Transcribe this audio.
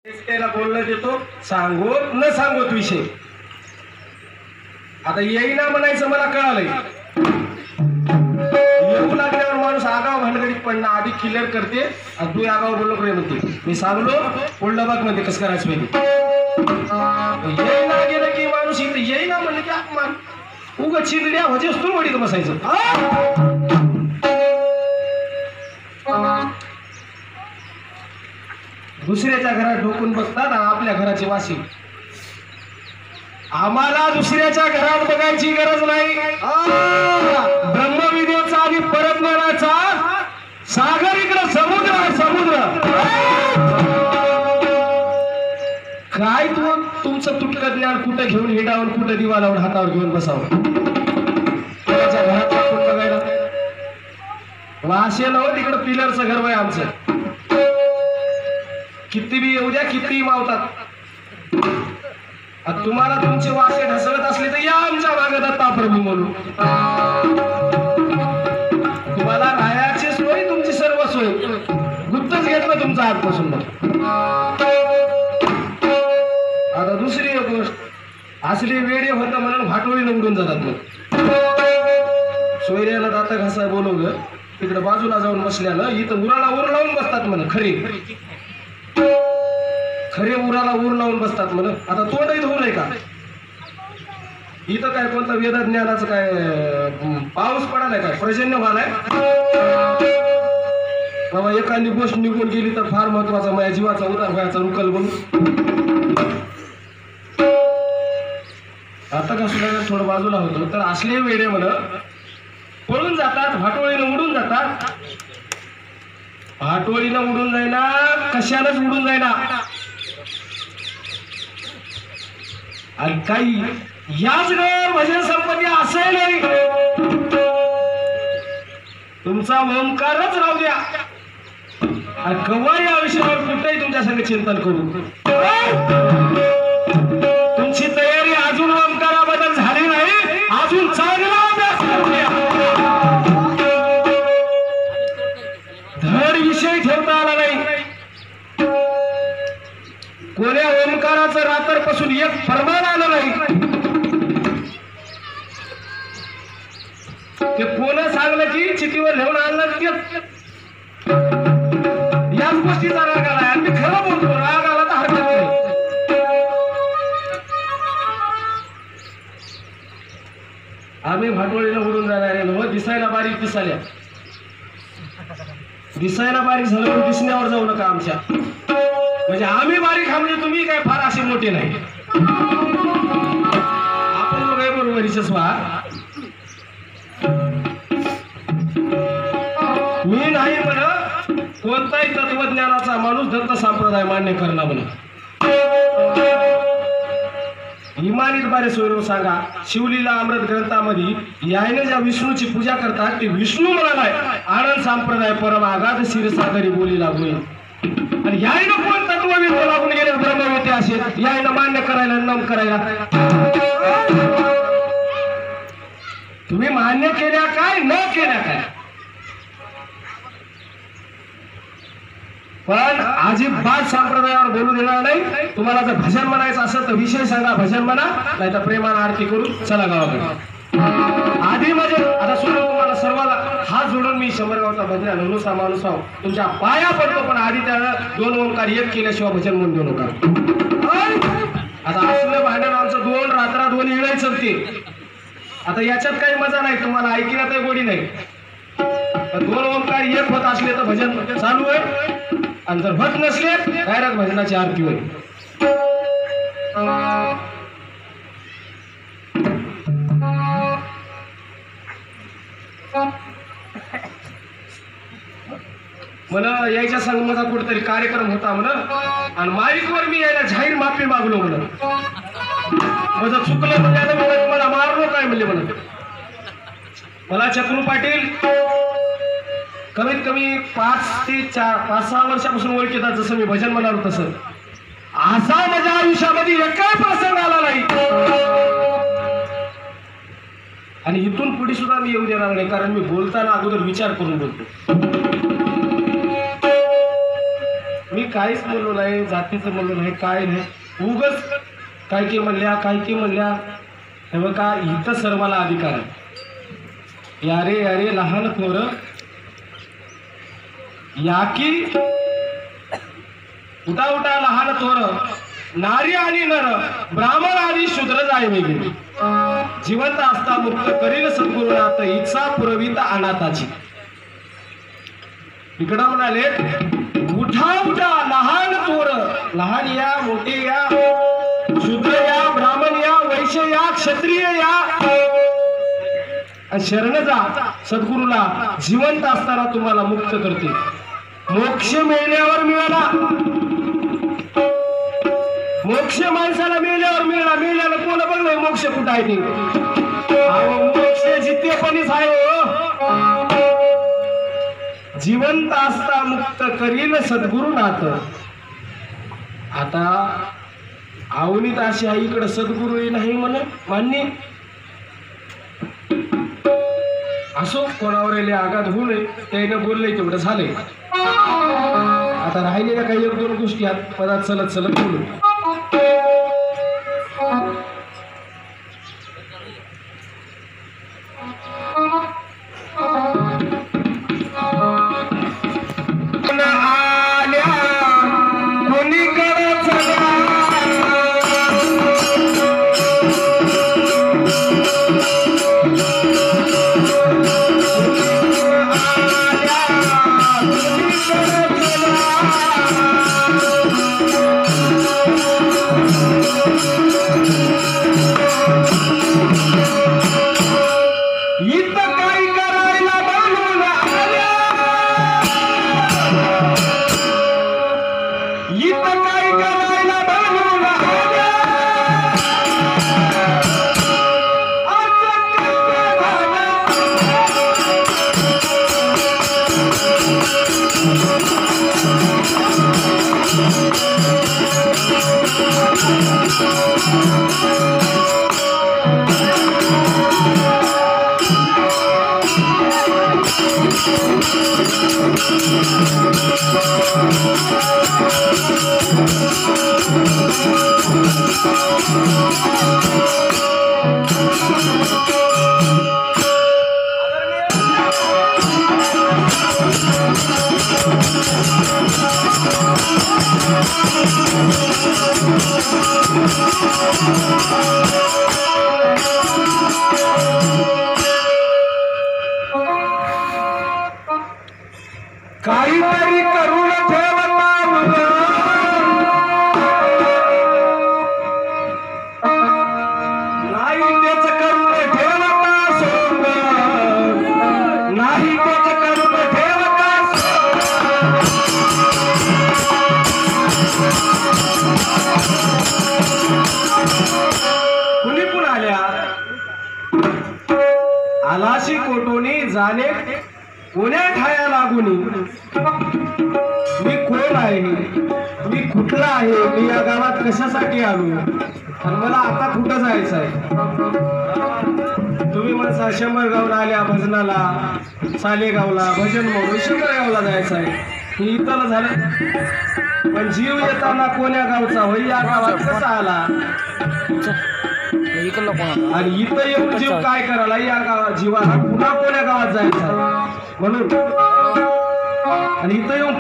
त्याला बोलणं देतो, सांगोत न सांगोत विषय. आता येईना म्हणायचं मला कळालंय. येऊ लागल्यावर माणूस आगाव भानगडीत पडणं आधी क्लिअर करते आणि तू आगाव बोललो रे म्हणते. मी सांगलो पुढलं बघ म्हणते कसं करायचं पाहिजे. येईना गेलं की माणूस इथे येईना म्हणलं की अपमान उगा चिंदड्या वजेस तू वडीत बसायचं. दुसऱ्याच्या घरात ढोकून बसतात आणि आपल्या घराची वाशी. आम्हाला दुसऱ्याच्या घरात बघायची गरज नाही. ब्रह्मविद्येचा आणि परज्ञानाचा सागर इकडं समुद्र आहे, समुद्र. काय तुमचं तुटकं ज्ञान कुठं घेऊन हिडावून कुठं दिवा लावून हातावर घेऊन बसावं. त्याच्या घरात आपण बघायला वाशे नव्हत तिकडं पिलरचं घर आहे आमचं. किती बी येऊ द्या किती मावतात. तुम्हाला तुमचे वासे ढसळत असले तर या आमच्या मागे दत्ताप्रभू म्हणून. तुम्हाला राहायची सोय तुमची सर्व सोय गुप्तच घेतलं तुमचा हातपासून. आता दुसरी एक गोष्ट असली वेळे होतं म्हणून भाटोळीनं उडून जातात. मग सोयऱ्याला दाता घासाय बोलवलं तिकडे बाजूला जाऊन बसल्यानं इथं उराला उर लावून बसतात म्हण. खरे उराला उर लावून बसतात म्हण. आता तोंडही धुवू नये का इथं काय कोणतं वेदज्ञानाचं काय पाऊस पडालाय काय पर्जन्य व्हालाय बाबा. एखादी गोष्ट निघून गेली तर फार महत्वाचा माझ्या जीवाचा उतार व्हायचा रुकल म्हणून. आता का सुद्धा थोडं बाजूला होतो तर असले वेडे म्हण पळून जातात, भाटोळीनं उडून जातात. भाटोळीनं उडून जाईना कशालाच उडून जाईना. आणि काही याच घर भजन संपत्ती असेल नाही. तुमचा ओंकारच राहू द्या आणि कवा या विषयावर कुठेही तुमच्या संग चिंतन करू. तुमची तयारी अजून ओंकाराबद्दल झाली नाही. अजून चांगला अभ्यास करूया. धड विषय ठेवता आला नाही. कोण्या ओंकाराचं रात्र पासून एक फरमान आलं नाही. ते कोण सांगलं की चिठीवर लिहून आणलं की याच गोष्टीचा राग आला. आणि मी खरं बोलतो राग आला तर हरकत नाही. आम्ही भाटोळीला उडून जाणारे नव्हतं. दिसायला बारीक दिसाल्या दिसायला बारीक झालं पण दिसण्यावर जाऊ नका आमच्या. म्हणजे आम्ही बारीक हा म्हणजे तुम्ही काय फार असे मोठे नाही. आपण काय बरोबरीच व्हा. मी नाही म्हण कोणताही तत्वज्ञानाचा माणूस दत्त संप्रदाय मान्य करणार म्हण. इमानीत बारे सोयरो सांगा. शिवलीला अमृत ग्रंथामध्ये यायने ज्या विष्णूची पूजा करतात ते विष्णू म्हणालाय आनंद संप्रदाय परम आगाध क्षीरसागरी बोली लागू. आणि यायनं कोण तत्वविद लागून गेले ब्रह्मवेते असे यायनं मान्य करायला नम करायला. तुम्ही मान्य केल्या काय न केल्या काय. पण अजिबात संप्रदायावर बोलू देणार नाही. तुम्हाला जर भजन म्हणायचं असेल तर विषय सांगा भजन म्हणा नाही तर प्रेमानं आरती करून चला गावाकडे. आधी म्हणजे आता सोडून तुम्हाला सर्वाला हात जोडून मी शंभरगावचा भजन नुसा माणूस आहो तुमच्या पाया पडतो. पण आधी त्या दोन ओंकार एक केल्याशिवाय भजन म्हणून देऊ नका. आता असलं भांडण आमचं दोन रात्रा दोन इळायचं ते. आता याच्यात काही मजा नाही. तुम्हाला ऐकण्यात गोडी नाही. दोन ओंकार एक होत असले तर भजन चालू आहे आणि जर होत नसले डायरेक्ट भजनाची आरती होईल. मला यायच्या संग माझा कुठेतरी कार्यक्रम होता म्हण आणि माईकवर मी यायला जाहीर माफी मागलो म्हण. माझं चुकलं म्हणजे मला मारलो काय म्हणले म्हण. मला चक्रू पाटील कमीत कमी 5 ते 5-6 वर्षापासून ओळखीतात. जसं मी भजन म्हणालो तसं असा माझ्या आयुष्यामध्ये एकही प्रसंग आला नाही. आणि इथून पुढे सुद्धा मी येऊ देणार नाही. कारण मी बोलताना अगोदर विचार करून बोलतो. मी काहीच म्हणलो नाही, जातीचं म्हणलो नाही, काय नाही, उगच काय की म्हणल्या हे बघा इथं सर्वाला अधिकार आहे. यारे लहान थोर या की उठा लहान थोर नारी आणि नर ब्राह्मण आणि शूद्र जाय वेगळी जिवंत असता मुक्त करील सद्गुरुनाथ इच्छा पुरवित अनाथाची. इकडं म्हणाले उठा लहान थोर, लहान या मोठे या शूद्र या ब्राह्मण या वैश्य या क्षत्रिय या शरण जा सद्गुरूला. जिवंत असताना तुम्हाला मुक्त करते. मोक्ष मिळण्यावर मिळाला, मोक्ष माणसाला मिळल्यावर मिळाला कोण बघलंय मोक्ष कुठं आहे ते. मोक्ष जितेपणीच आहे हो. जिवंत असता मुक्त करील सद्गुरुनाथ. आता आवनीत अशी आहे इकडे सद्गुरू नाही म्हणे मान्य असो, कोणावर आघात होऊ नये त्याने बोलले तेवढं झालंय. आता राहिलेल्या काही एक दोन गोष्टी आहेत पदात चलत बोलू. काहीतरी करून ठेवता नाही तेच करून ठेवता सोंग, नाही तेच करून ठेवता कुणी पण आल्या आलाशी कोटोनी जाणे कोण्या ठाया लागुनी. मी कोण आहे, मी कुठला आहे, मी या गावात कशासाठी आलो आणि मला आता कुठं जायचं आहे. तुम्ही म्हणता शंभरगावला आल्या भजनाला, सालेगावला भजन म्हणून शंभरगावला जायचं आहे, हे इथं झालं. पण जीव येताना कोण्या गावचा होई या गावात कसा आला आणि इथं येऊन जीव काय करायला या गावात जीवाला पुन्हा कोण्या गावात जायचा म्हणून आणि इथं येऊन